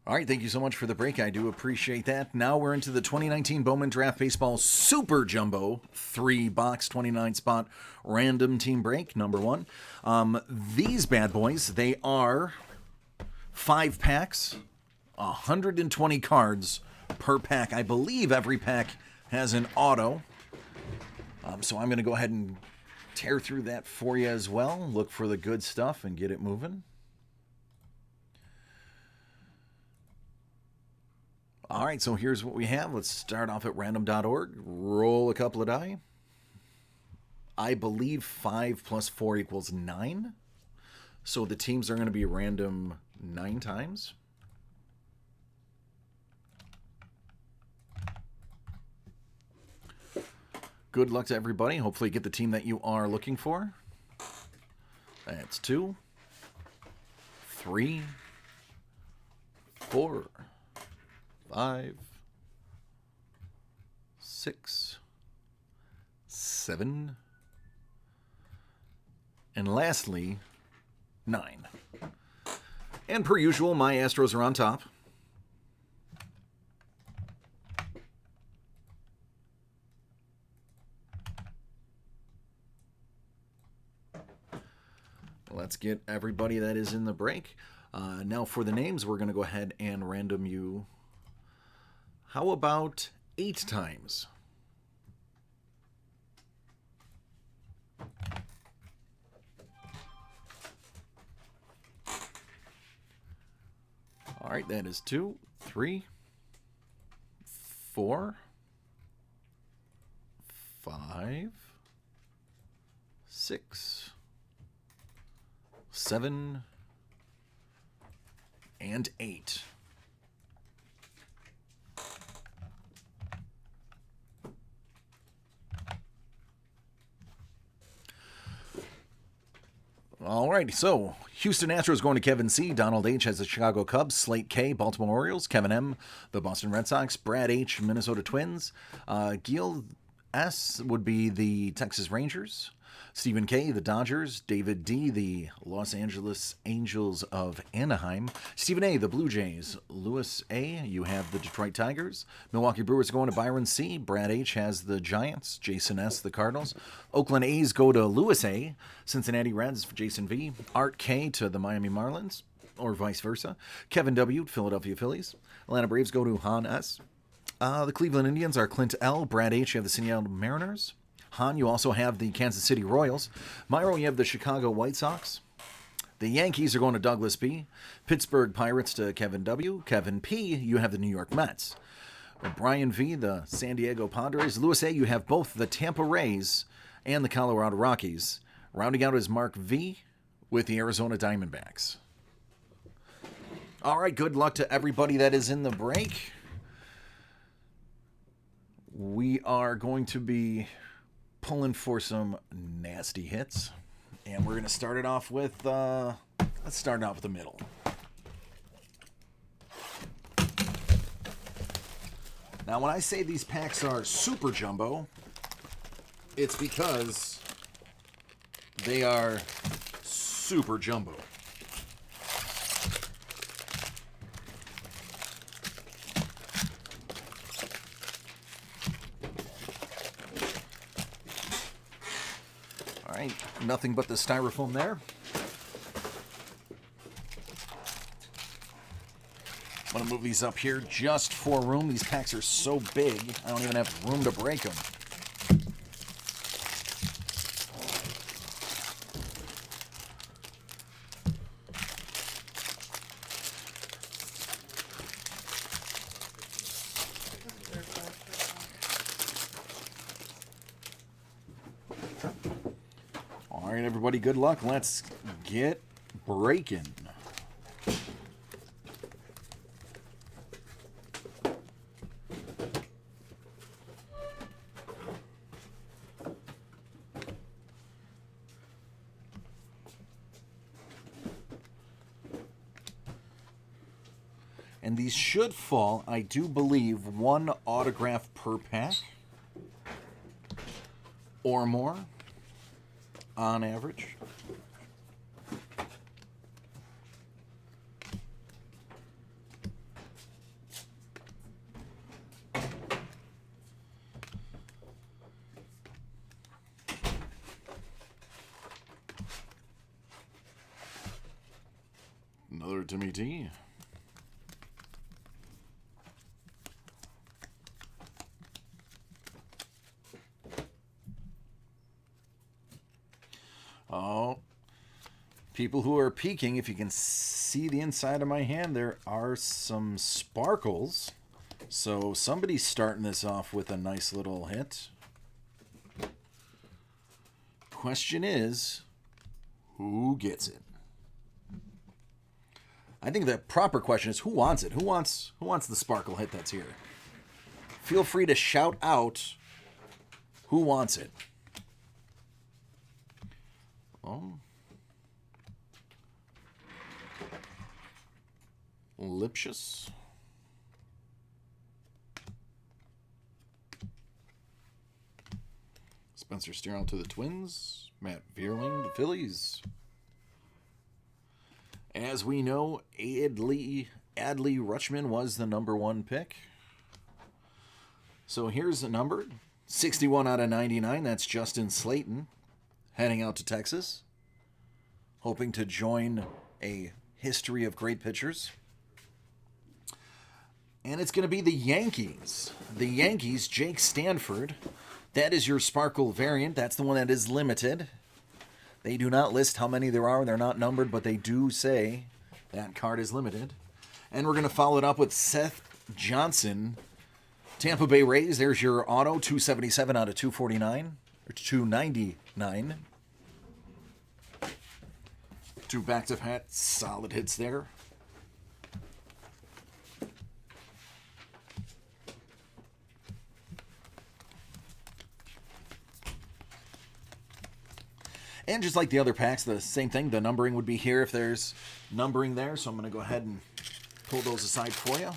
All right, thank you so much for the break. I do appreciate that. Now we're into the 2019 Bowman Draft Baseball Super Jumbo 3-box 29 spot random team break, number one. These bad boys, they are 5 packs, 120 cards per pack. I believe every pack has an auto. So I'm going to go ahead and tear through that for you as well. Look for the good stuff and get it moving. All right, so here's what we have. Let's start off at random.org. Roll a couple of die. I believe 5 plus 4 equals 9. So the teams are going to be random 9 times. Good luck to everybody. Hopefully you get the team that you are looking for. That's 2, 3, 4, 5, 6, 7, and lastly, 9. And per usual, my Astros are on top. Let's get everybody that is in the break. Now for the names, we're going to go ahead and random you. How about 8 times? All right, that is 2, 3, 4, 5, 6, 7, and 8. All right, so Houston Astros going to Kevin C. Donald H. has the Chicago Cubs. Slate K. Baltimore Orioles. Kevin M. the Boston Red Sox. Brad H. Minnesota Twins. Gil S. would be the Texas Rangers. Stephen K. the Dodgers. David D. the Los Angeles Angels of Anaheim. Stephen A. the Blue Jays. Lewis A. you have the Detroit Tigers. Milwaukee Brewers going to Byron C. Brad H. has the Giants. Jason S. the Cardinals. Oakland A's go to Lewis A. Cincinnati Reds for Jason V. Art K. to the Miami Marlins, or vice versa. Kevin W. Philadelphia Phillies. Atlanta Braves go to Han S. The Cleveland Indians are Clint L. Brad H. you have the Seattle Mariners. Han, you also have the Kansas City Royals. Myro, you have the Chicago White Sox. The Yankees are going to Douglas B. Pittsburgh Pirates to Kevin W. Kevin P. you have the New York Mets. Brian V. the San Diego Padres. Lewis A. you have both the Tampa Rays and the Colorado Rockies. Rounding out is Mark V. with the Arizona Diamondbacks. All right, good luck to everybody that is in the break. We are going to be pulling for some nasty hits, and we're going to start it off with let's start out with the middle. Now when I say these packs are super jumbo, it's because they are super jumbo. All right, nothing but the styrofoam there. I'm going to move these up here just for room. These packs are so big, I don't even have room to break them. All right, everybody, good luck. Let's get breaking. And these should fall, I do believe, 1 autograph per pack or more on average. Another Timmy T. Oh, people who are peeking, if you can see the inside of my hand, there are some sparkles. So somebody's starting this off with a nice little hit. Question is, who gets it? I think the proper question is, who wants it? Who wants the sparkle hit that's here? Feel free to shout out who wants it. Oh. Lipsius. Spencer Stearle to the Twins. Matt Vierling to Phillies. As we know, Adley Rutschman was the number 1 pick. So here's the number. 61 out of 99. That's Justin Slayton heading out to Texas, hoping to join a history of great pitchers. And it's going to be the Yankees. The Yankees, Jake Stanford. That is your sparkle variant. That's the one that is limited. They do not list how many there are. They're not numbered, but they do say that card is limited. And we're going to follow it up with Seth Johnson. Tampa Bay Rays, there's your auto, 277 out of 249, or 299. 2 back-to-back solid hits there. And just like the other packs, the same thing. The numbering would be here if there's numbering there. So I'm going to go ahead and pull those aside for you.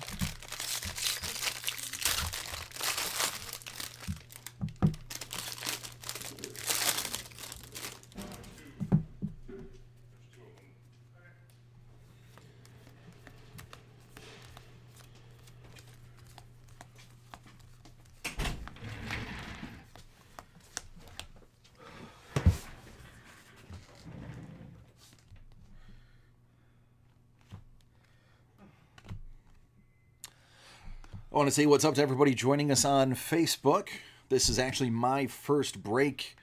I want to say what's up to everybody joining us on Facebook. This is actually my first break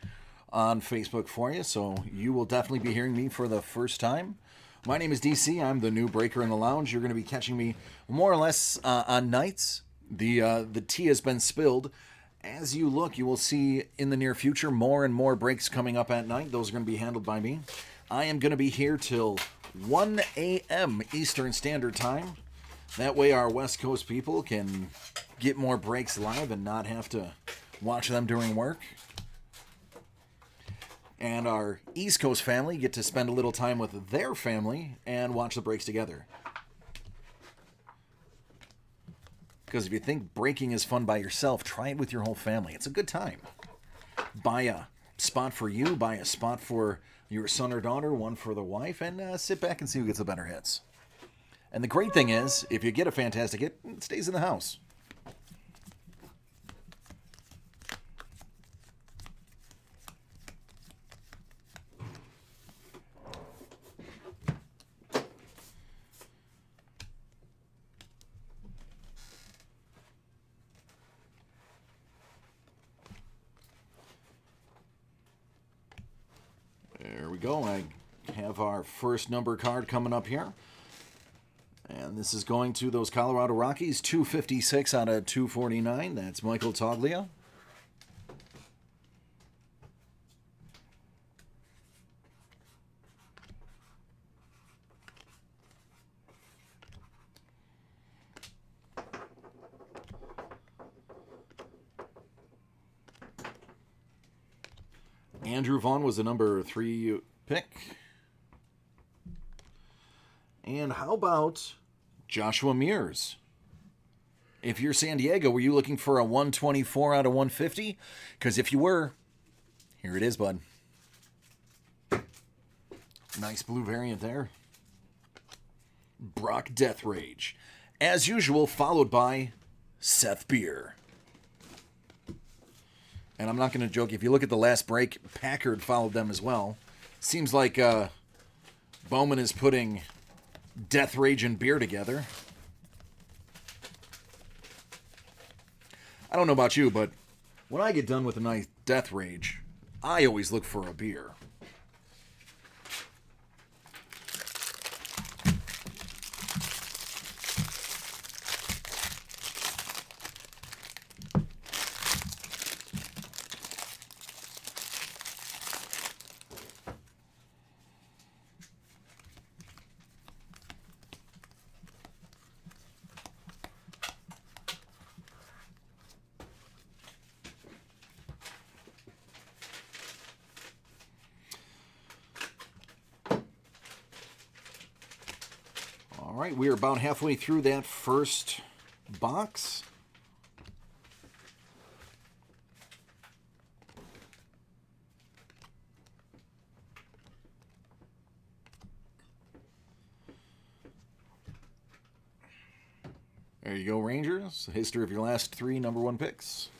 on Facebook for you, so you will definitely be hearing me for the first time. My name is DC. I'm the new breaker in the lounge. You're going to be catching me more or less on nights. The tea has been spilled. As you look, you will see in the near future more and more breaks coming up at night. Those are going to be handled by me. I am going to be here till 1 a.m. Eastern Standard Time. That way our West Coast people can get more breaks live and not have to watch them during work. And our East Coast family get to spend a little time with their family and watch the breaks together. Because if you think breaking is fun by yourself, try it with your whole family. It's a good time. Buy a spot for you, buy a spot for your son or daughter, one for the wife, and sit back and see who gets the better hits. And the great thing is, if you get a fantastic hit, it stays in the house. There we go. I have our first number card coming up here. And this is going to those Colorado Rockies, 256 out of 249. That's Michael Toglia. Andrew Vaughn was the number 3 pick. And how about Joshua Mears? If you're San Diego, were you looking for a 124 out of 150? Because if you were, here it is, bud. Nice blue variant there. Brock Death Rage. As usual, followed by Seth Beer. And I'm not going to joke. If you look at the last break, Packard followed them as well. Seems like Bowman is putting Death Rage and beer together. I don't know about you, but when I get done with a nice Death Rage, I always look for a beer. All right, we are about halfway through that first box. There you go, Rangers. The history of your last 3 number 1 picks.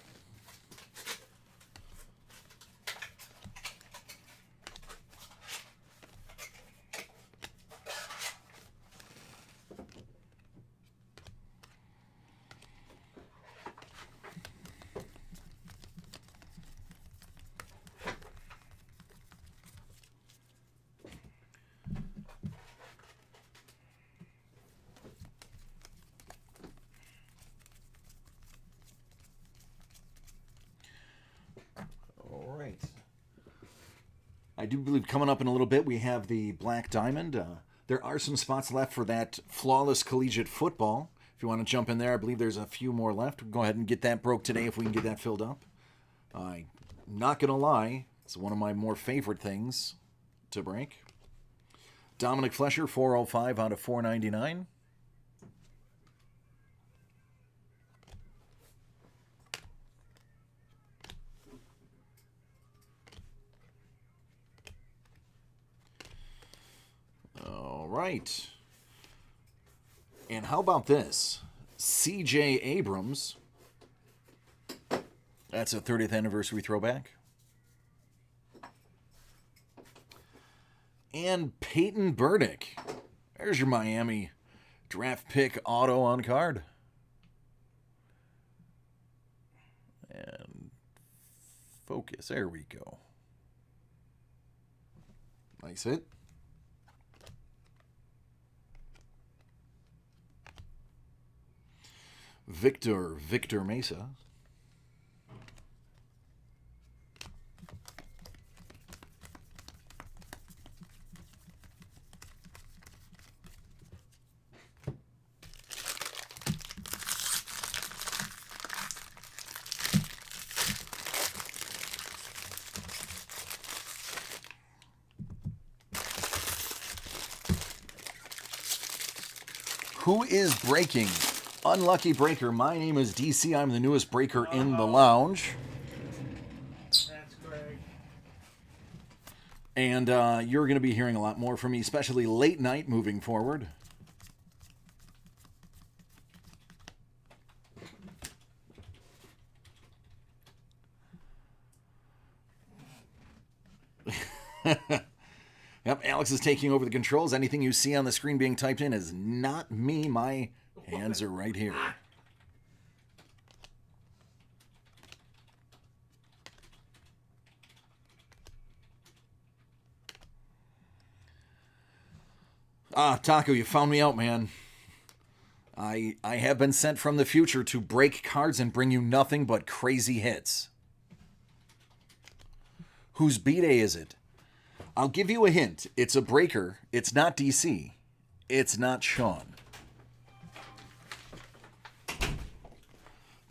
I do believe coming up in a little bit we have the Black Diamond. There are some spots left for that Flawless Collegiate Football. If you want to jump in there, I believe there's a few more left. We'll go ahead and get that broke today if we can get that filled up. I'm not going to lie, it's one of my more favorite things to break. Dominic Flesher, 405 out of 499. Right. And how about this? C.J. Abrams. That's a 30th anniversary throwback. And Peyton Burdick. There's your Miami draft pick auto on card. And focus. There we go. Nice hit. Victor Mesa. Who is breaking? Unlucky breaker. My name is DC. I'm the newest breaker in the lounge. That's Greg. And you're going to be hearing a lot more from me, especially late night moving forward. Yep, Alex is taking over the controls. Anything you see on the screen being typed in is not me. My hands are right here. Taco, you found me out, man. I have been sent from the future to break cards and bring you nothing but crazy hits. Whose B-Day is it? I'll give you a hint. It's a breaker. It's not DC. It's not Sean.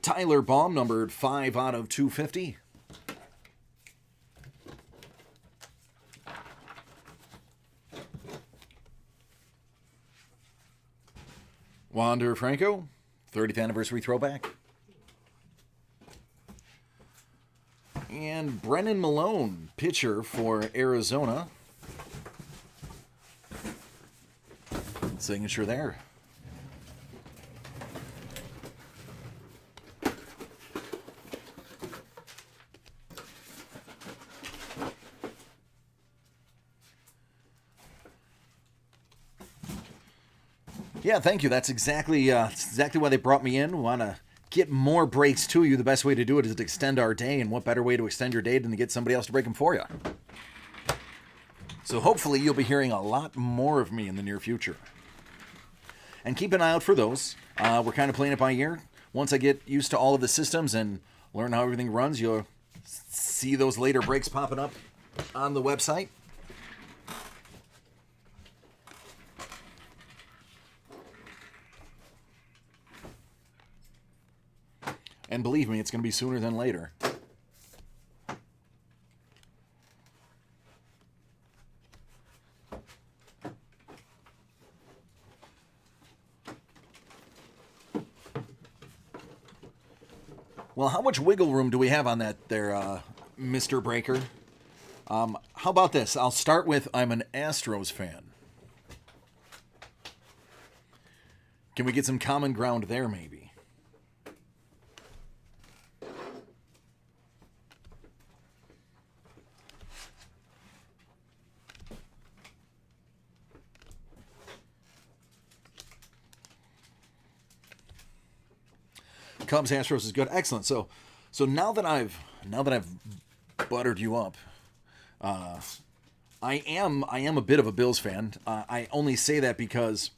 Tyler Baum, numbered 5 out of 250. Wander Franco, 30th anniversary throwback. And Brennan Malone, pitcher for Arizona. Signature there. Yeah, thank you. That's exactly why they brought me in. Want to get more breaks to you. The best way to do it is to extend our day, and what better way to extend your day than to get somebody else to break them for you? So hopefully you'll be hearing a lot more of me in the near future. And keep an eye out for those. We're kind of playing it by ear. Once I get used to all of the systems and learn how everything runs, you'll see those later breaks popping up on the website. And believe me, it's going to be sooner than later. Well, how much wiggle room do we have on that there, Mr. Breaker? How about this? I'll start with I'm an Astros fan. Can we get some common ground there, maybe? Cubs Astros is good. Excellent. So now that I've buttered you up, I am a bit of a Bills fan. I only say that because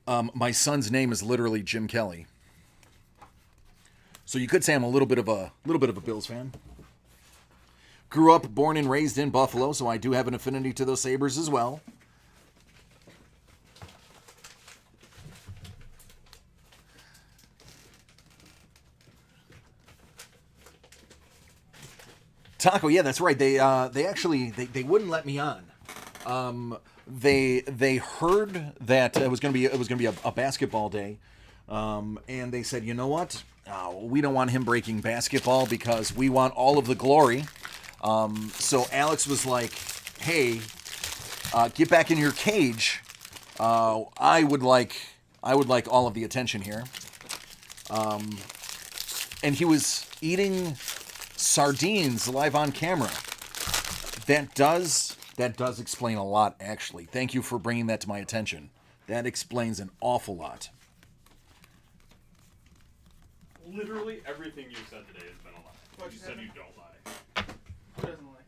my son's name is literally Jim Kelly. So you could say I'm a little bit of a Bills fan. Grew up, born and raised in Buffalo, so I do have an affinity to those Sabres as well. Taco, yeah, that's right. They actually wouldn't let me on. They heard that it was gonna be a basketball day, and they said, you know what? We don't want him breaking basketball because we want all of the glory. So Alex was like, hey, get back in your cage. I would like all of the attention here. And he was eating sardines live on camera. That does explain a lot, actually. Thank you for bringing that to my attention. That explains an awful lot. Literally everything you said today has been a lie. What, You said you don't lie. Who doesn't lie?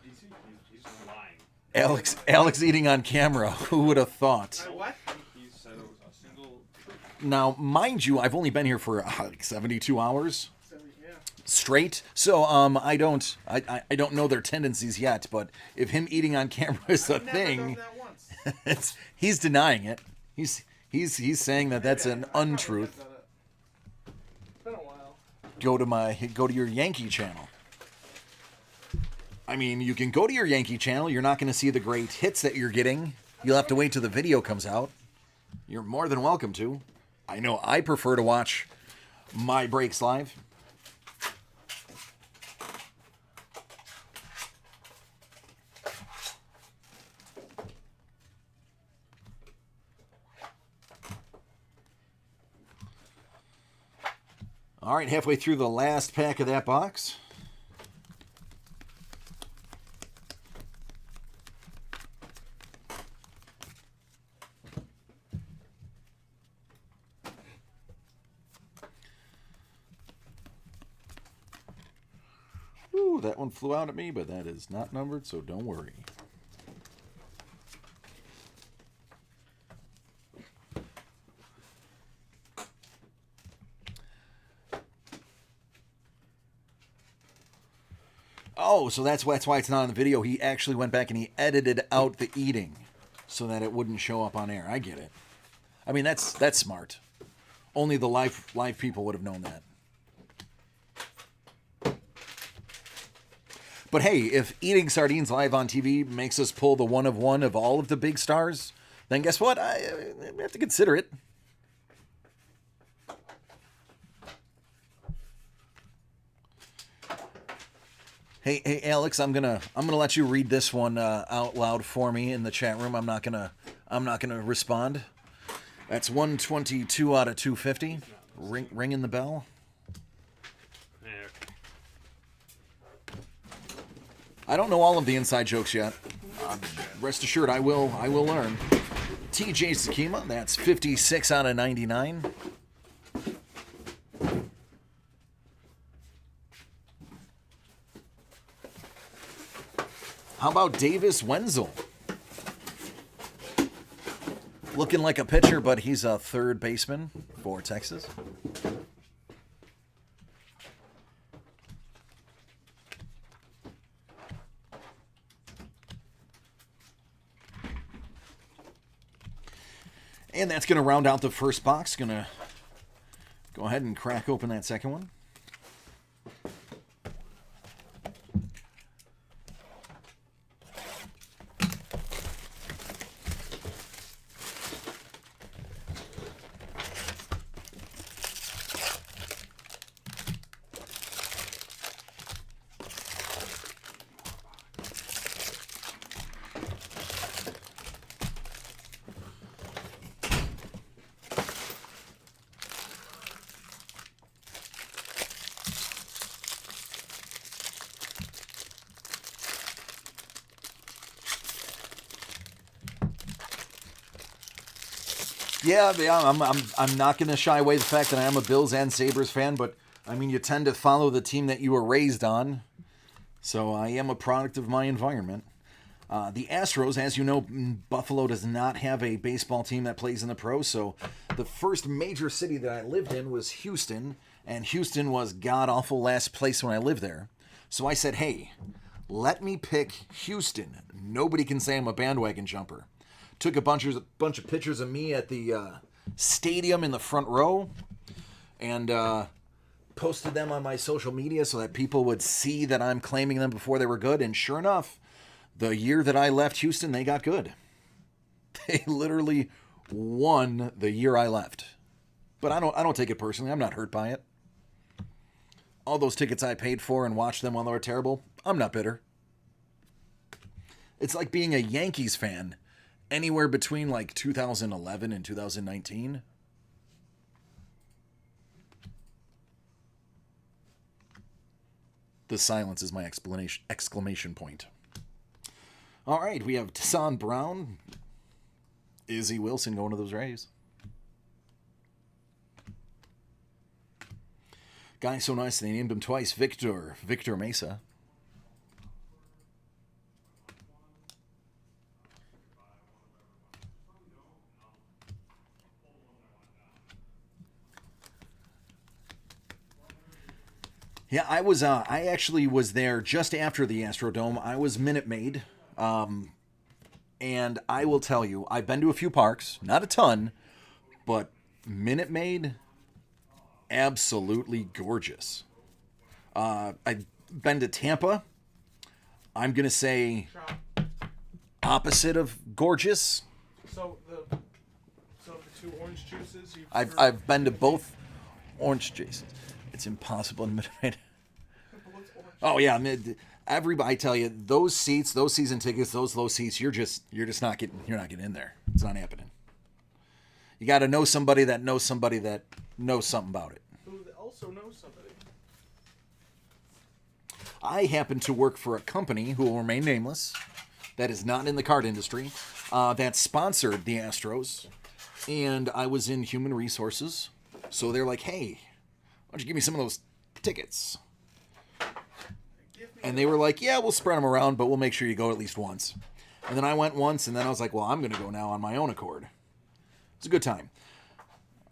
He's just lying. Alex eating on camera. Who would have thought? What? He said it was a single truth. Now, mind you, I've only been here for like 72 hours. Yeah. Straight. So I don't know their tendencies yet, but if him eating on camera is a I've never thing, done that once. he's denying it. He's saying that that's an I probably untruth. have done it. It's been a while. Go to your Yankee channel. I mean, you can go to your Yankee channel. You're not going to see the great hits that you're getting. You'll have to wait till the video comes out. You're more than welcome to. I know I prefer to watch my breaks live. All right, halfway through the last pack of that box. Ooh, that one flew out at me, but that is not numbered, so don't worry. Oh, so that's why it's not on the video. He actually went back and he edited out the eating so that it wouldn't show up on air. I get it. I mean, that's smart. Only the live people would have known that. But hey, if eating sardines live on TV makes us pull the one of all of the big stars, then guess what? I have to consider it. Hey, Alex, I'm gonna let you read this one out loud for me in the chat room. I'm not gonna respond. That's 122 out of 250. Ringing the bell. I don't know all of the inside jokes yet. Rest assured, I will learn. TJ Sakima, that's 56 out of 99. How about Davis Wenzel? Looking like a pitcher, but he's a third baseman for Texas. And that's going to round out the first box. Going to go ahead and crack open that second one. Yeah, I'm not going to shy away the fact that I am a Bills and Sabres fan, but I mean, you tend to follow the team that you were raised on, so I am a product of my environment. The Astros, as you know, Buffalo does not have a baseball team that plays in the pros, so the first major city that I lived in was Houston, and Houston was god-awful last place when I lived there. So I said, hey, let me pick Houston. Nobody can say I'm a bandwagon jumper. Took a bunch of pictures of me at the stadium in the front row and posted them on my social media so that people would see that I'm claiming them before they were good. And sure enough, the year that I left Houston, they got good. They literally won the year I left. But I don't take it personally. I'm not hurt by it. All those tickets I paid for and watched them while they were terrible, I'm not bitter. It's like being a Yankees fan anywhere between like 2011 and 2019. The silence is my exclamation point. All right, we have Tassan Brown, Izzy Wilson going to those Rays. Guy so nice they named him twice, Victor Mesa. Yeah, I actually was there just after the Astrodome. I was Minute Maid. And I will tell you, I've been to a few parks, not a ton, but Minute Maid, absolutely gorgeous. I've been to Tampa. I'm going to say opposite of gorgeous. So the two orange juices. I've been to both orange juices. It's impossible in Minute Maid. Oh yeah, everybody, I tell you, those seats, those season tickets, those low seats, you're not getting in there. It's not happening. You got to know somebody that knows somebody that knows something about it. Who also knows somebody. I happen to work for a company who will remain nameless, that is not in the card industry, that sponsored the Astros, and I was in human resources, so they're like, hey, why don't you give me some of those tickets? And they were like, yeah, we'll spread them around, but we'll make sure you go at least once. And then I went once, and then I was like, well, I'm going to go now on my own accord. It's a good time.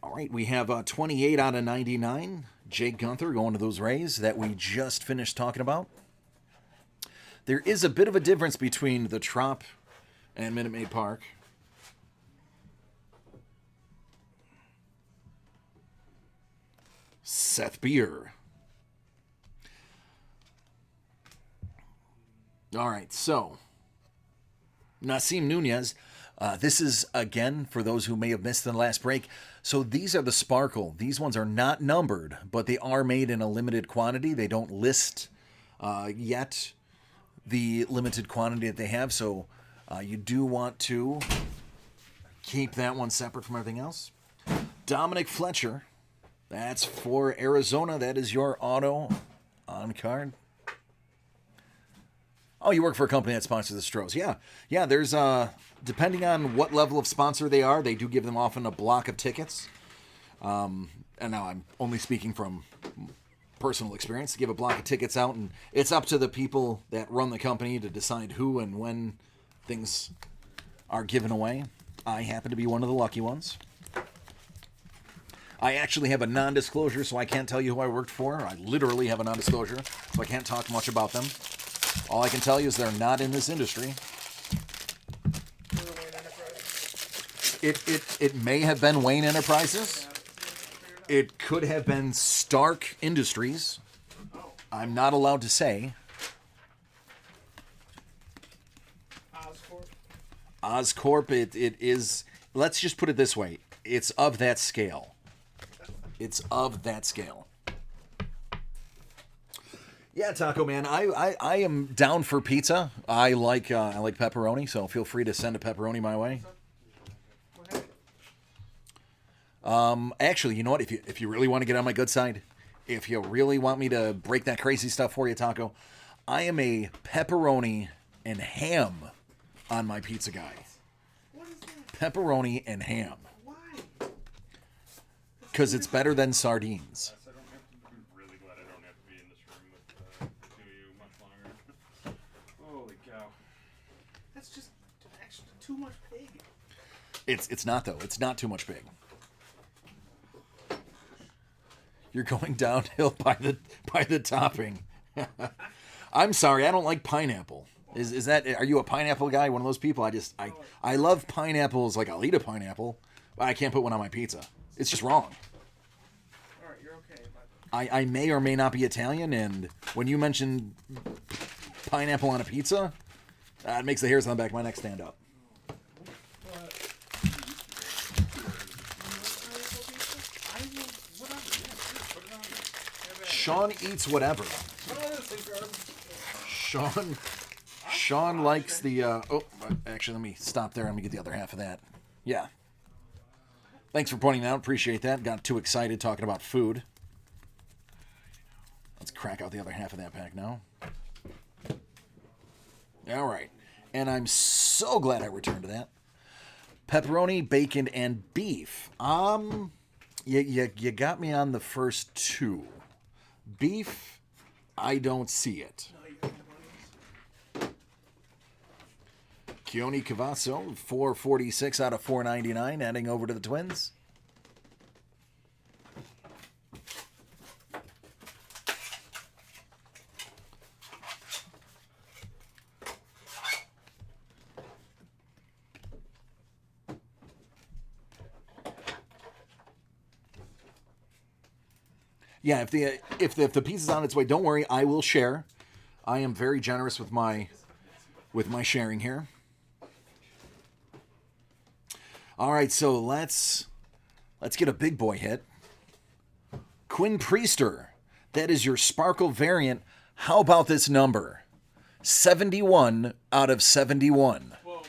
All right, we have 28 out of 99. Jake Gunther going to those Rays that we just finished talking about. There is a bit of a difference between the Trop and Minute Maid Park. Seth Beer. All right, so Nasim Nunez. This is, again, for those who may have missed the last break. So these are the Sparkle. These ones are not numbered, but they are made in a limited quantity. They don't list yet the limited quantity that they have. So you do want to keep that one separate from everything else. Dominic Fletcher. That's for Arizona. That is your auto on card. Oh, you work for a company that sponsors the Stros. Yeah. Yeah, there's, depending on what level of sponsor they are, they do give them often a block of tickets. And now I'm only speaking from personal experience, to give a block of tickets out, and it's up to the people that run the company to decide who and when things are given away. I happen to be one of the lucky ones. I actually have a non-disclosure, so I can't tell you who I worked for. I literally have a non-disclosure, so I can't talk much about them. All I can tell you is they're not in this industry. It may have been Wayne Enterprises. It could have been Stark Industries. I'm not allowed to say. Oscorp, it is, let's just put it this way. It's of that scale. It's of that scale. Yeah, Taco Man, I am down for pizza. I like pepperoni, so feel free to send a pepperoni my way. Actually, you know what? If you really want to get on my good side, if you really want me to break that crazy stuff for you, Taco, I am a pepperoni and ham on my pizza guy. What is that? Pepperoni and ham. Why? Because it's better than sardines. Yes, I'm really glad I don't have to be in this room with the two of you much longer. Holy cow. That's just extra too much pig. It's not, though. It's not too much pig. You're going downhill by the topping. I'm sorry, I don't like pineapple. Is that, are you a pineapple guy? One of those people? I love pineapples. Like, I'll eat a pineapple, but I can't put one on my pizza. It's just wrong. All right, you're okay. I may or may not be Italian, and when you mention pineapple on a pizza, it makes the hairs on the back of my neck stand up. Sean eats whatever. Sean likes the, actually, let me stop there. Let me get the other half of that. Yeah. Thanks for pointing that out. Appreciate that. Got too excited talking about food. Let's crack out the other half of that pack now. All right. And I'm so glad I returned to that. Pepperoni, bacon, and beef. You got me on the first two. Beef, I don't see it. Keone Cavasso, 446 out of 499, adding over to the Twins. Yeah, if the pizza's on its way, don't worry, I will share. I am very generous with my sharing here. All right, so let's get a big boy hit. Quinn Priester, that is your Sparkle variant. How about this number? 71 out of 71. Whoa.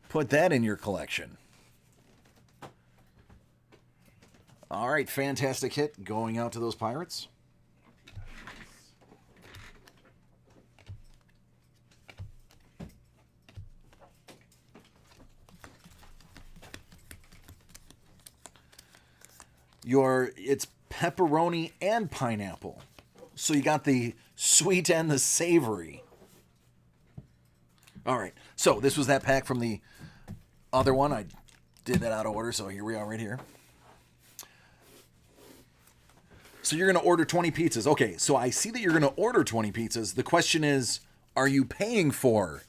Put that in your collection. All right, fantastic hit going out to those Pirates. It's pepperoni and pineapple. So you got the sweet and the savory. All right, so this was that pack from the other one. I did that out of order, so here we are right here. So you're going to order 20 pizzas. Okay, so I see that you're going to order 20 pizzas. The question is, are you paying for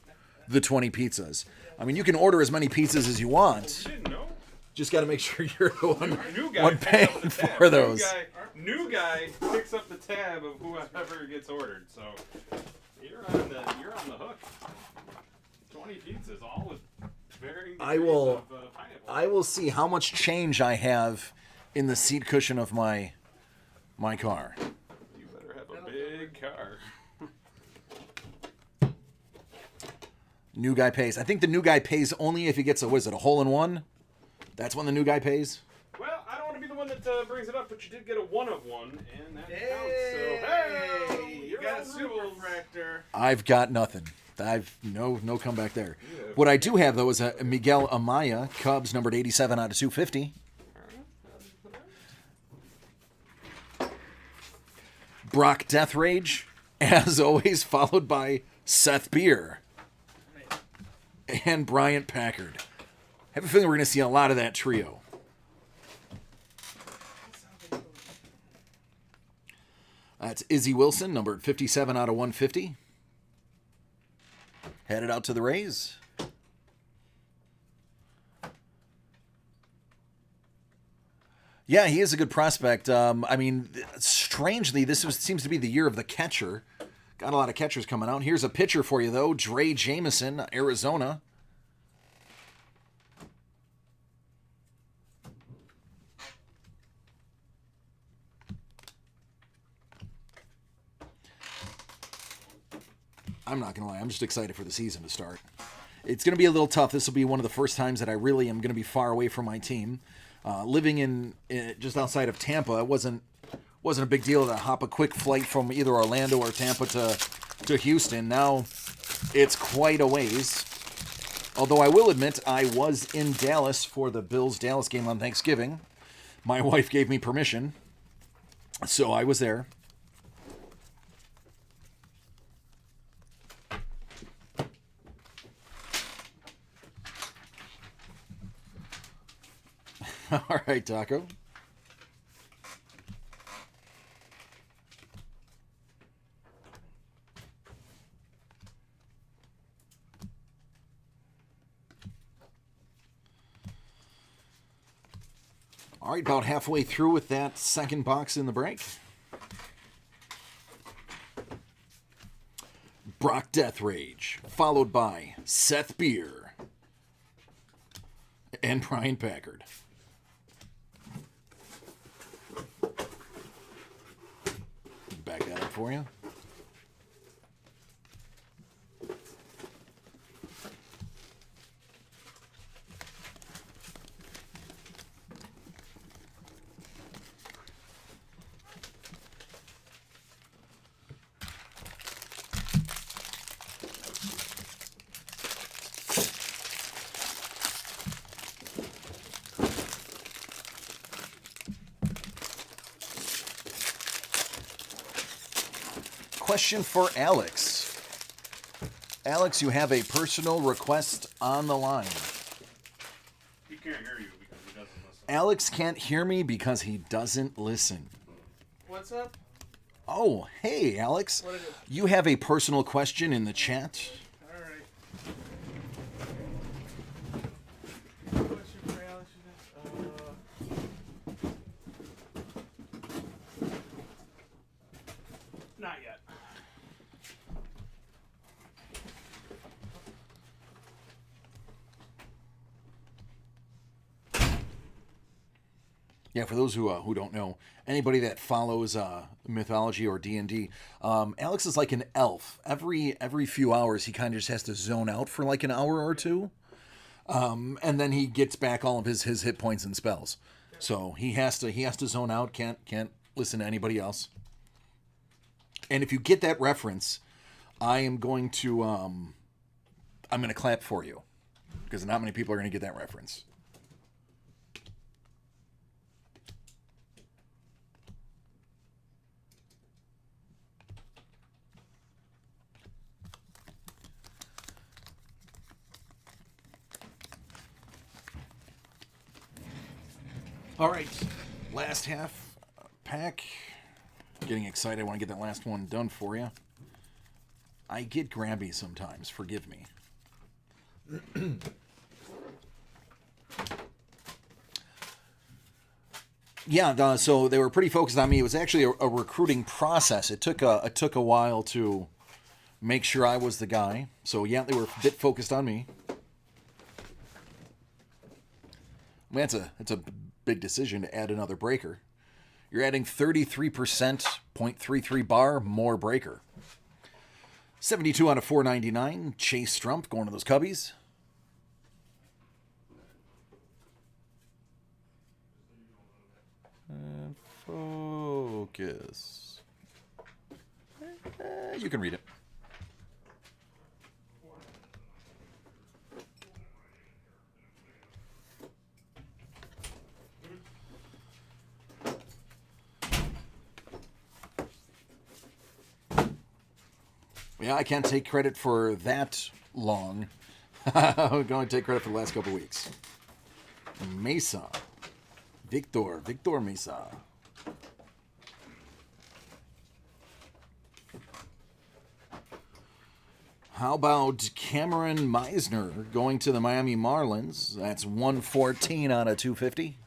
the 20 pizzas? I mean, you can order as many pizzas as you want. You didn't know? Just got to make sure you're the one Picks paying up the tab. for those. New guy picks up the tab of whoever gets ordered. So you're on the hook. 20 pizzas, all with varying degrees of pineapple. I will see how much change I have in the seat cushion of my car. You better have a big car. New guy pays. I think the new guy pays only if he gets a hole-in-one? That's when the new guy pays? Well, I don't want to be the one that brings it up, but you did get a 1 of 1, and that counts. So, hey, got a super refractor. I've got nothing. I've no comeback there. What I do have, though, is a Miguel Amaya, Cubs, numbered 87 out of 250. Brock Death Rage, as always, followed by Seth Beer and Bryant Packard. I have a feeling we're going to see a lot of that trio. That's Izzy Wilson, numbered 57 out of 150. Headed out to the Rays. Yeah, he is a good prospect. I mean, strangely, seems to be the year of the catcher. Got a lot of catchers coming out. Here's a pitcher for you, though. Dre Jameson, Arizona. I'm not going to lie. I'm just excited for the season to start. It's going to be a little tough. This will be one of the first times that I really am going to be far away from my team. Living in just outside of Tampa, it wasn't a big deal to hop a quick flight from either Orlando or Tampa to Houston. Now it's quite a ways. Although I will admit I was in Dallas for the Bills-Dallas game on Thanksgiving. My wife gave me permission, so I was there. All right, Taco. All right, about halfway through with that second box in the break. Brock Death Rage, followed by Seth Beer and Brian Packard. Back that up for you. Question for Alex. Alex, you have a personal request on the line. He can't hear you because he doesn't listen. Alex can't hear me because he doesn't listen. What's up? Oh, hey, Alex. What is it? You have a personal question in the chat. All right. What's your paralysis? Not yet. Yeah, for those who don't know, anybody that follows mythology or D&D, Alex is like an elf. Every few hours, he kind of just has to zone out for like an hour or two, and then he gets back all of his hit points and spells. So he has to zone out. Can't listen to anybody else. And if you get that reference, I'm going to clap for you because not many people are going to get that reference. All right, last half pack. Getting excited. I want to get that last one done for you. I get grabby sometimes. Forgive me. Yeah, so they were pretty focused on me. It was actually a recruiting process. It took a while to make sure I was the guy. So yeah, they were a bit focused on me. I mean, that's a big decision to add another breaker. You're adding 33%, 0.33 bar, more breaker. 72 out of 499. Chase Strump going to those Cubbies. And focus. You can read it. Yeah, I can't take credit for that long. I'm going to take credit for the last couple weeks. Mesa. Victor Mesa. How about Cameron Meisner going to the Miami Marlins? That's 114 out of 250.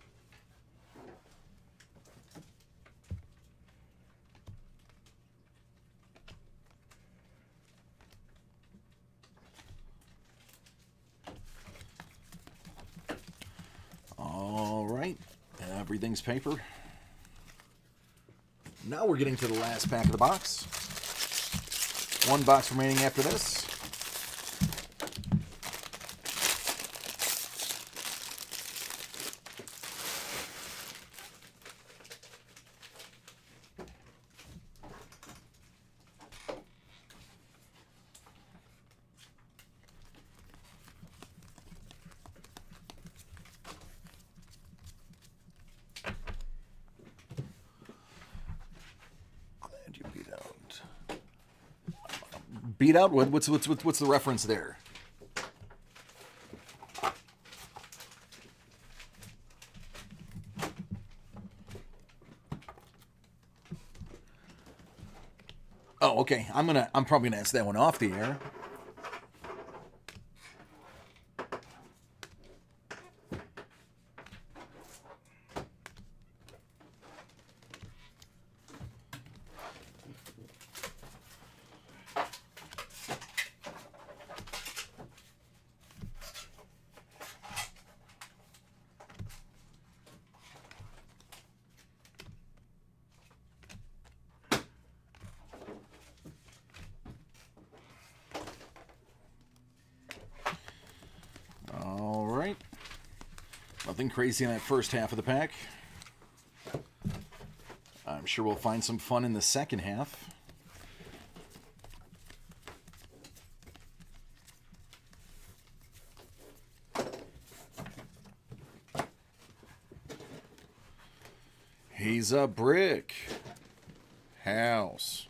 All right. Everything's paper. Now we're getting to the last pack of the box. One box remaining after this. Glad you beat out. Beat out? What's the reference there? Oh, okay. I'm probably gonna ask that one off the air. All right. Nothing crazy in that first half of the pack. I'm sure we'll find some fun in the second half. He's a brick house.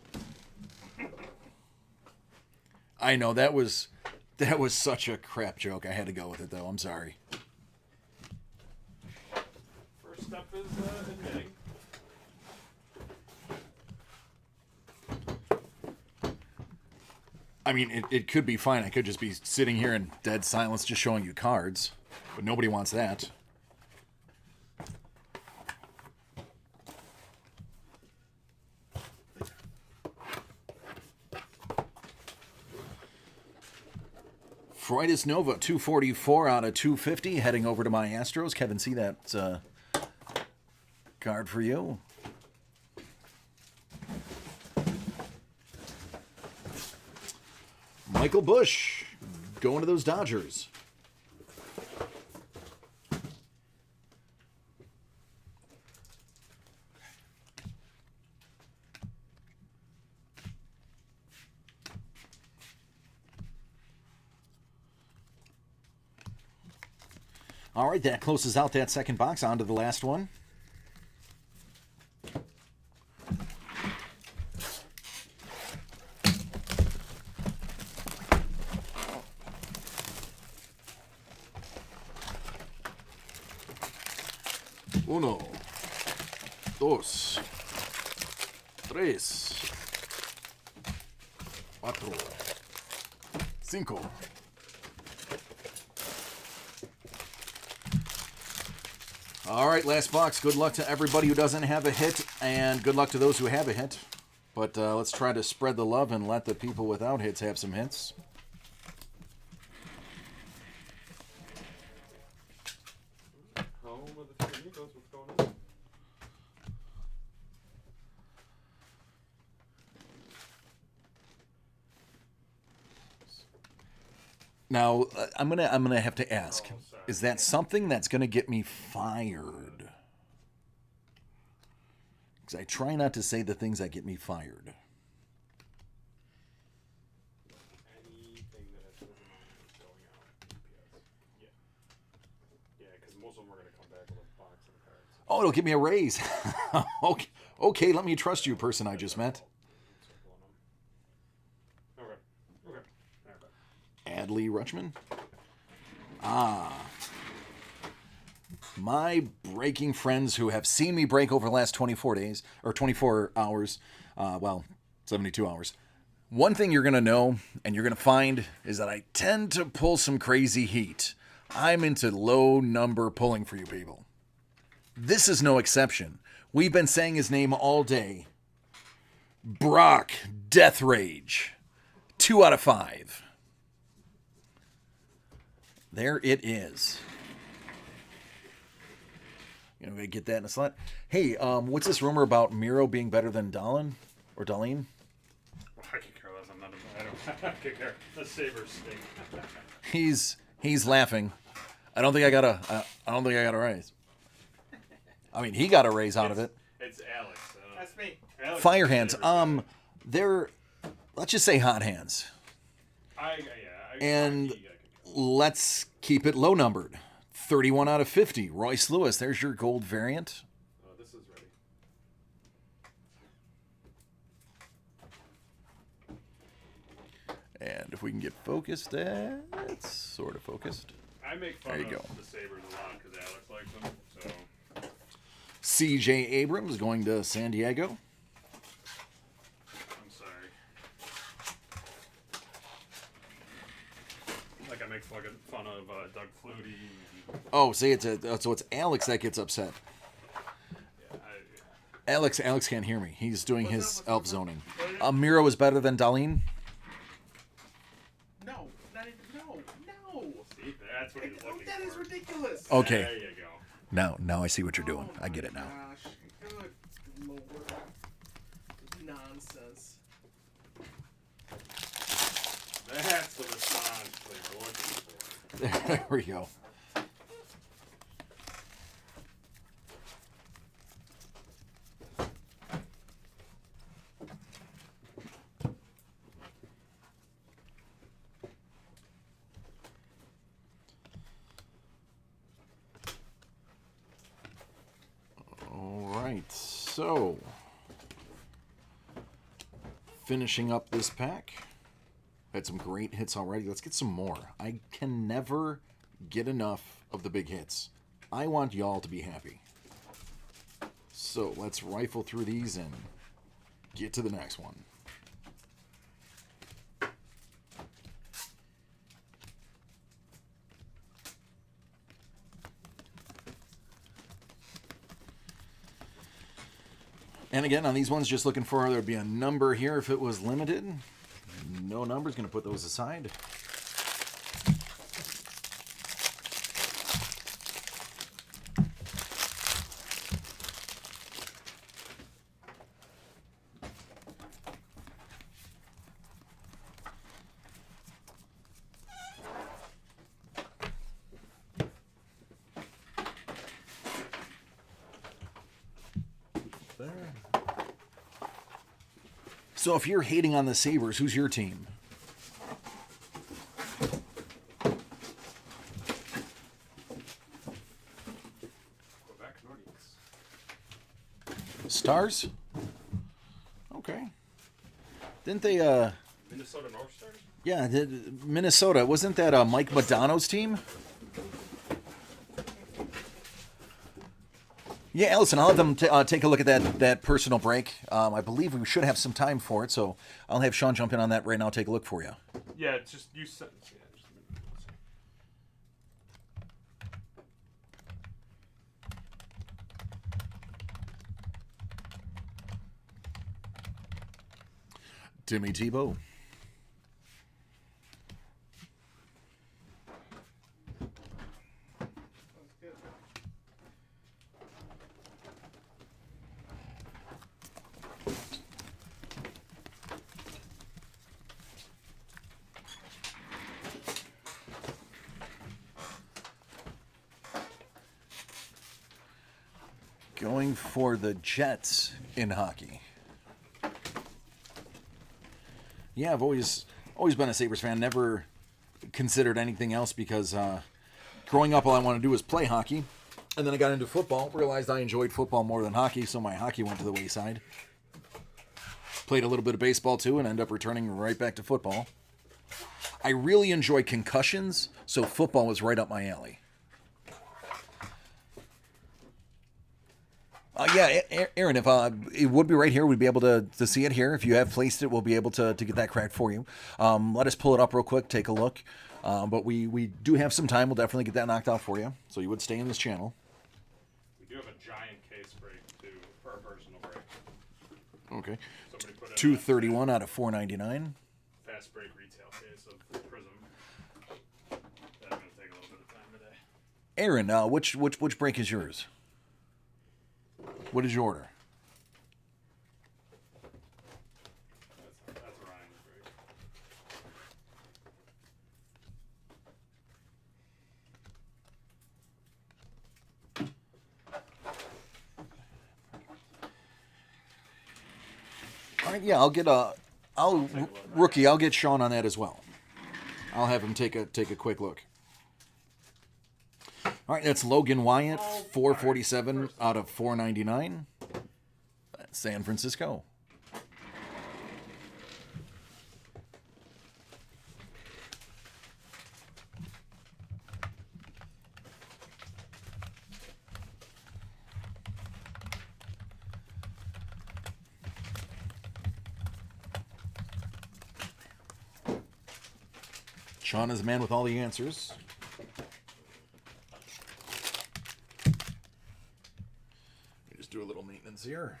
I know that was such a crap joke. I had to go with it though. I'm sorry. First step is admitting. I mean, it could be fine. I could just be sitting here in dead silence just showing you cards, but nobody wants that. Freudis Nova, 244 out of 250, heading over to my Astros. Kevin, see that card for you. Michael Bush, going to those Dodgers. All right, that closes out that second box. On to the last one. Uno, dos, tres, cuatro, cinco. All right, last box. Good luck to everybody who doesn't have a hit, and good luck to those who have a hit. But let's try to spread the love and let the people without hits have some hits. Home of the Three Amigos, what's going on? Now, I'm gonna have to ask: Oh, sorry. is that something that's gonna get me fired? Because I try not to say the things that get me fired. most of them are going to come back with a box of cards. Oh, it'll give me a raise. Okay, let me trust you, person I just met. Okay. Adley Rutschman. My breaking friends who have seen me break over the last 24 days, or 24 hours, 72 hours. One thing you're going to know, and you're going to find, is that I tend to pull some crazy heat. I'm into low number pulling for you people. This is no exception. We've been saying his name all day. Brock Death Rage. 2 out of 5. There it is. You know, we get that in a slot. Hey, what's this rumor about Miro being better than Dallin or Darlene? I could care less. I could care. The Sabres stink. He's laughing. I don't think I got a raise. I mean, he got a raise out of it. It's Alex. That's me. Alex Fire hands. They're, let's just say hot hands. And let's keep it low numbered. 31 out of 50. Royce Lewis. There's your gold variant. This is ready. And if we can get focused, that's sort of focused. I make fun There you of go. the Sabres a lot because Alex likes them. So C.J. Abrams going to San Diego. I'm sorry. Like I make fun of Doug Flutie. Oh, see, so it's Alex that gets upset. Alex can't hear me. He's doing his elf zoning. Miro is better than Darlene. No, not even, no. See, that's what he's looking That for. is ridiculous. Okay. There you go. Now I see what you're doing. I get it now. Gosh, good lord. Nonsense. That's the massage play we're looking for. There we go. So, finishing up this pack. Had some great hits already. Let's get some more. I can never get enough of the big hits. I want y'all to be happy. So, let's rifle through these and get to the next one. And again, on these ones, just looking for there'd be a number here if it was limited. No numbers, going to put those aside. So if you're hating on the Sabres, who's your team? Quebec Nordiques. Stars? Okay. Didn't they, Minnesota North Stars? yeah, Minnesota. Wasn't that Mike Modano's team? Yeah, Allison, I'll have them take a look at that personal break. I believe we should have some time for it, so I'll have Sean jump in on that right now. Take a look for you. Yeah, it's just you said. Yeah, just a minute. Timmy Tebow. That's good. Going for the Jets in hockey. Yeah, I've always been a Sabres fan. Never considered anything else because growing up, all I wanted to do was play hockey. And then I got into football, realized I enjoyed football more than hockey, so my hockey went to the wayside. Played a little bit of baseball too, and ended up returning right back to football. I really enjoy concussions, so football was right up my alley. Yeah, Aaron, if it would be right here, we'd be able to see it here. If you have placed it, we'll be able to get that cracked for you. Let us pull it up real quick, take a look. But we do have some time. We'll definitely get that knocked out for you. So you would stay in this channel. We do have a giant case break, too, for our personal break. Okay. Somebody put in 231 out of 499. fast break retail case of Prism. That's going to take a little bit of time today. Aaron, which break is yours? What did you order? That's Ryan's break. All right, yeah, I'll get rookie. I'll get Sean on that as well. I'll have him take a quick look. All right, that's Logan Wyatt, 447 out of 499. That's San Francisco. Sean is the man with all the answers. Just do a little maintenance here.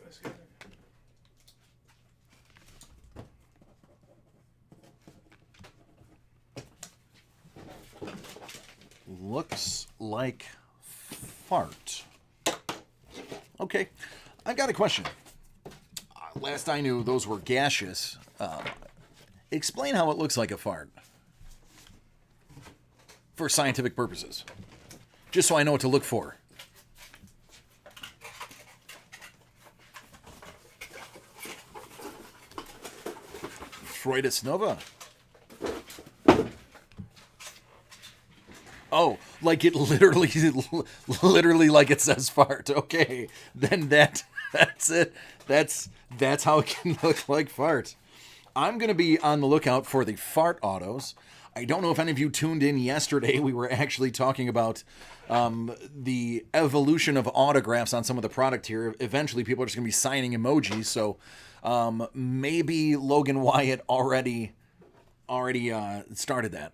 That's good. Looks like fart. Okay, I got a question. Last I knew, those were gaseous. Explain how it looks like a fart. For scientific purposes. Just so I know what to look for. Freudius Nova. Oh, like it literally like it says fart. Okay, then that's it. That's how it can look like fart. I'm gonna be on the lookout for the fart autos. I don't know if any of you tuned in yesterday. We were actually talking about the evolution of autographs on some of the product here. Eventually, people are just gonna be signing emojis. So maybe Logan Wyatt already started that.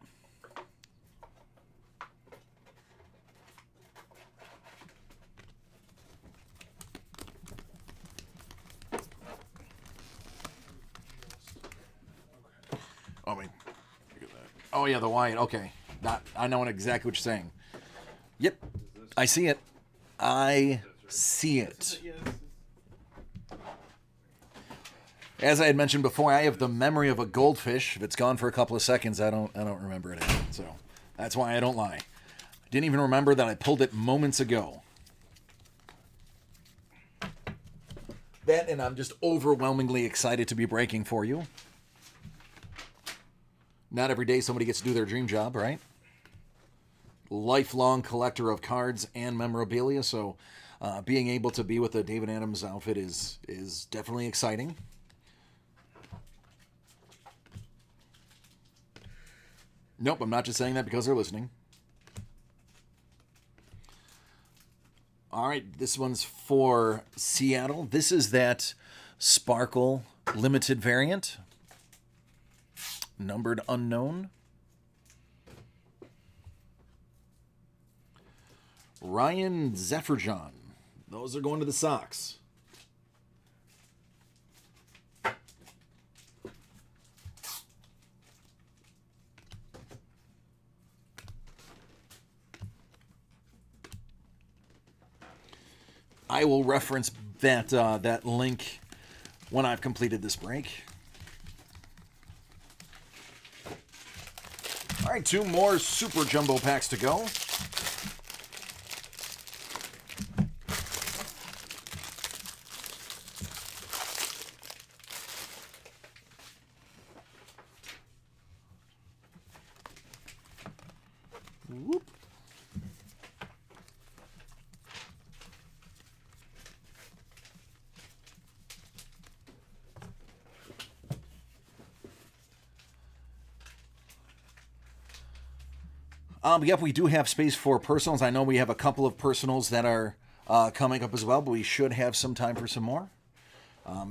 Oh, wait. Oh, yeah, the Wyatt. Okay. I know exactly what you're saying. Yep. I see it. I see it. As I had mentioned before, I have the memory of a goldfish. If it's gone for a couple of seconds, I don't remember it. So that's why I don't lie. I didn't even remember that I pulled it moments ago. That, and I'm just overwhelmingly excited to be breaking for you. Not every day somebody gets to do their dream job, right? Lifelong collector of cards and memorabilia, so being able to be with the David Adams outfit is definitely exciting. Nope, I'm not just saying that because they're listening. All right, this one's for Seattle. This is that Sparkle limited variant. Numbered unknown. Ryan Zephyrjohn. Those are going to the Sox. I will reference that link when I've completed this break. All right, 2 more Super Jumbo packs to go. Whoop. Yep, we do have space for personals. I know we have a couple of personals that are coming up as well, but we should have some time for some more.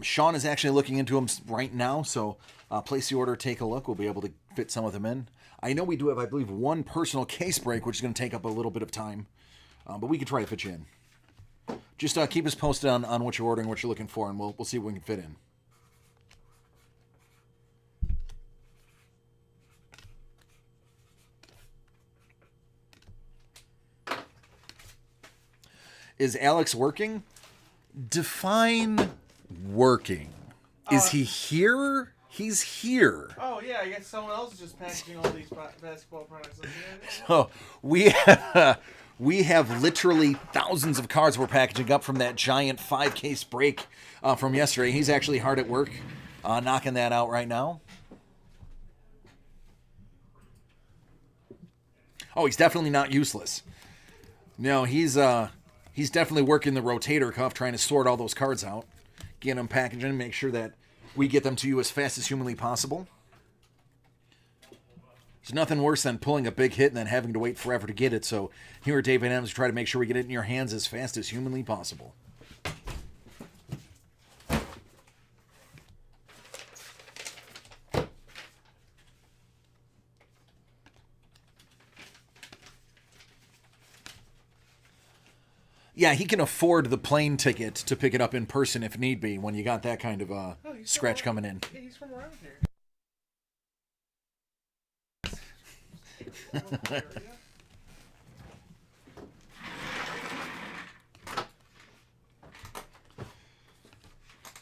Sean is actually looking into them right now, so place the order, take a look. We'll be able to fit some of them in. I know we do have, I believe, 1 personal case break, which is going to take up a little bit of time, but we can try to fit you in. Just keep us posted on what you're ordering, what you're looking for, and we'll see what we can fit in. Is Alex working? Define working. Is he here? He's here. Oh yeah, I guess someone else is just packaging all these basketball products. So we have literally thousands of cards we're packaging up from that giant 5-case break from yesterday. He's actually hard at work knocking that out right now. Oh, he's definitely not useless. No, he's definitely working the rotator cuff, trying to sort all those cards out, get them packaged and make sure that we get them to you as fast as humanly possible. There's nothing worse than pulling a big hit and then having to wait forever to get it. So here at Dave & M's, we try to make sure we get it in your hands as fast as humanly possible. Yeah, he can afford the plane ticket to pick it up in person if need be when you got that kind of scratch coming in. Yeah, he's from around here.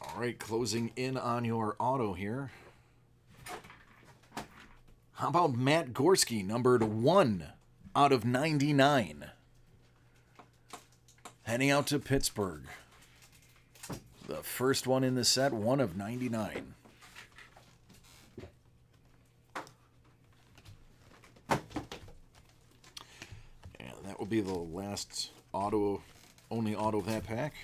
All right, closing in on your auto here. How about Matt Gorski, numbered 1 out of 99. Heading out to Pittsburgh. The first one in the set, 1 of 99. And that will be the last auto, only auto of that pack.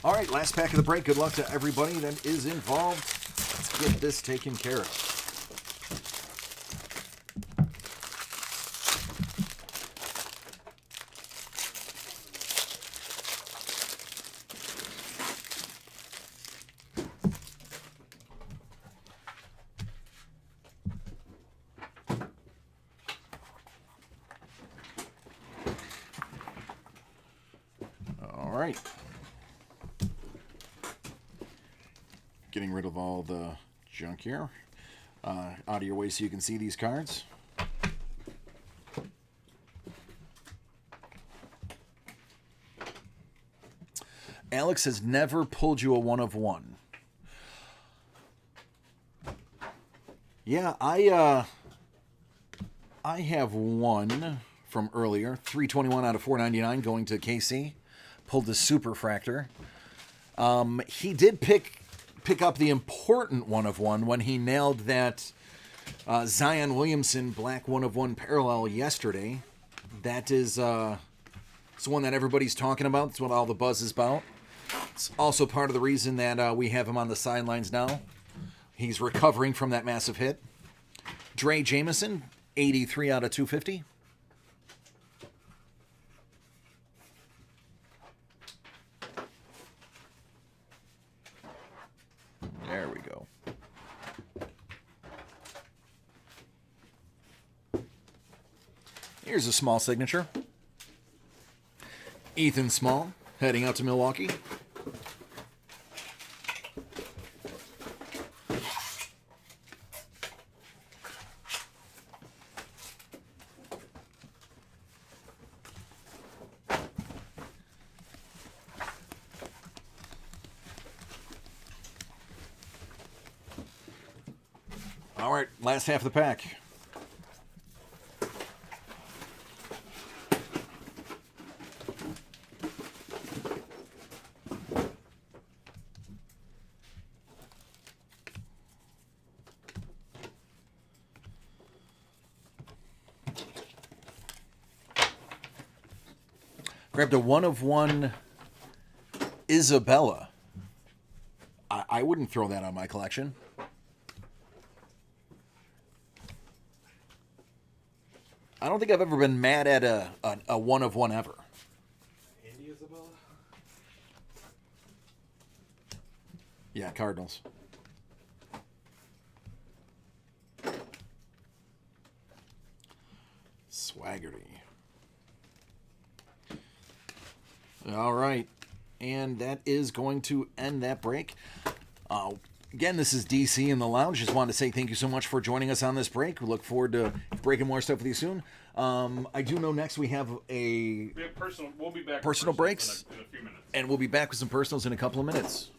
All right, last pack of the break. Good luck to everybody that is involved. Let's get this taken care of. All right. Getting rid of all the junk here. Out of your way so you can see these cards. Alex has never pulled you a 1 of 1. Yeah, I have one from earlier. 321 out of 499 going to KC. Pulled the Superfractor. He did pick up the important 1 of 1 when he nailed that Zion Williamson black 1 of 1 parallel yesterday. That is it's the one that everybody's talking about. That's what all the buzz is about. It's also part of the reason that we have him on the sidelines now. He's recovering from that massive hit. Dre Jameson, 83 out of 250. There we go. Here's a small signature. Ethan Small, heading out to Milwaukee. All right, last half of the pack. Grabbed a 1/1 Isabella. I wouldn't throw that on my collection. I don't think I've ever been mad at a 1/1 ever. Andy Isabella? Yeah, Cardinals. Swaggerty. All right. And that is going to end that break. Again, this is DC in the Lounge. Just wanted to say thank you so much for joining us on this break. We look forward to breaking more stuff with you soon. I do know next we have We have personal. We'll be back. Personal breaks? in a few minutes. And we'll be back with some personals in a couple of minutes.